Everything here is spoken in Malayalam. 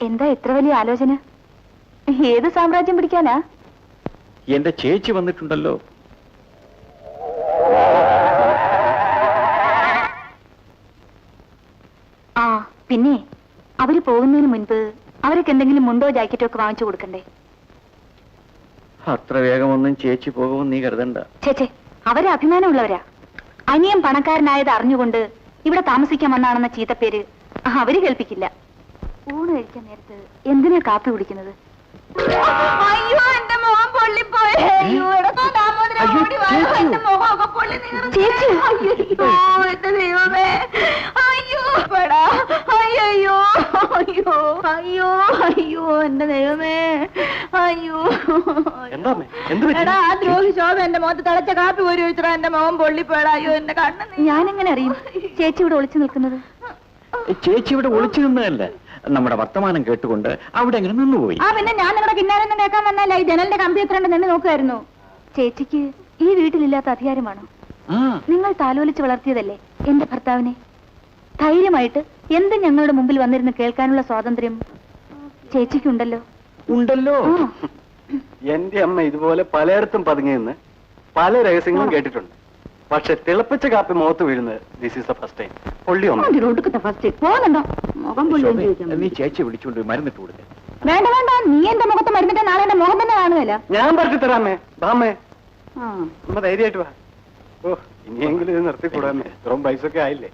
എന്താ ഇത്ര വലിയ ആലോചന? ഏത് സാമ്രാജ്യം പിടിക്കാനാ? എന്റെ ചേച്ചി വന്നിട്ടുണ്ടല്ലോ. ആ പിന്നെ അവര് പോകുന്നതിന് മുൻപ് അവർക്ക് എന്തെങ്കിലും മുണ്ടോ ജാക്കറ്റോ ഒക്കെ വാങ്ങിച്ചു കൊടുക്കണ്ടേ? അത്ര വേഗമൊന്നും ചേച്ചി പോകുമെന്ന് നീ കരുതണ്ട. ചേച്ചേ, അവര് അഭിമാനമുള്ളവരാ. അനിയൻ പണക്കാരനായത് അറിഞ്ഞുകൊണ്ട് ഇവിടെ താമസിക്കാൻ വന്നാണെന്ന ചീത്തപ്പേര് അവര് കേൾപ്പിക്കില്ല. ഊണ് കഴിക്കാൻ നേരത്ത് എന്തിനാ കാപ്പി കുടിക്കുന്നത്? അയ്യോ, എന്റെ മുഖം പൊള്ളിപ്പോയി. അയ്യോ, ചേച്ചി, എന്റെ ദൈവമേ, അയ്യോ പെടാ, അയ്യോ അയ്യോ അയ്യോ അയ്യോ എന്റെ ദൈവമേ, അയ്യോ എടാ, ആ ദ്രോഹി ശോഭ എന്റെ മുഖത്ത് തിളച്ച കാപ്പി പോരി വെച്ചാ എന്റെ മുഖം പൊള്ളിപ്പോടാ. അയ്യോ, എന്റെ കണ്ണ്. ഞാനെങ്ങനെ അറിയും ചേച്ചി ഇവിടെ ഒളിച്ചു നിൽക്കുന്നത്? ചേച്ചി ഇവിടെ ഒളിച്ചു നിന്നതല്ല, നമ്മുടെ വർത്തമാനം കേട്ടുകൊണ്ട് അവിടെ അങ്ങനെ നിന്നുപോയി. ആ പിന്നെ ഞാൻ നിങ്ങളുടെ കിന്നാരൊന്നും കേൾക്കാൻ വന്നല്ല, ഈ ജനലിന്റെ കമ്പി എത്രയുണ്ട് നിന്ന് നോക്കുമായിരുന്നു. ചേച്ചിക്ക് ഈ വീട്ടിലില്ലാത്ത അധികാരമാണോ? നിങ്ങൾ താലോലിച്ച് വളർത്തിയതല്ലേ എന്റെ ഭർത്താവിനെ. ധൈര്യമായിട്ട് എന്ത് ഞങ്ങളുടെ മുമ്പിൽ വന്നിരുന്ന് കേൾക്കാനുള്ള സ്വാതന്ത്ര്യം ചേച്ചിക്കുണ്ടല്ലോ. ഉണ്ടല്ലോ. എന്റെ അമ്മ ഇതുപോലെ പലയിടത്തും പതുങ്ങിയെന്ന് പല രഹസ്യങ്ങളും കേട്ടിട്ടുണ്ട്. പക്ഷെ തിളപ്പിച്ച കാപ്പി മുഖത്ത് വീഴുന്നത് this is the first time. പൊള്ളി നീ ചേച്ചി വിളിച്ചുകൊണ്ട് മരുന്നിട്ട് കൊടുത്തേ. വേണ്ട വേണ്ട, നീ എന്റെ മുഖത്ത് മരുന്നിട്ട് നാളെ എന്റെ മുഖം തന്നെ കാണുകയല്ല. ഞാൻ പറഞ്ഞു തരാമേ. ബാമേ, അമ്മ ധൈര്യമായിട്ട് വാ. ഓ, ഇനിയെങ്കിലും ഇത് നിർത്തിക്കൂടാമേ. ഇത്രയും പൈസ ഒക്കെ ആയില്ലേ.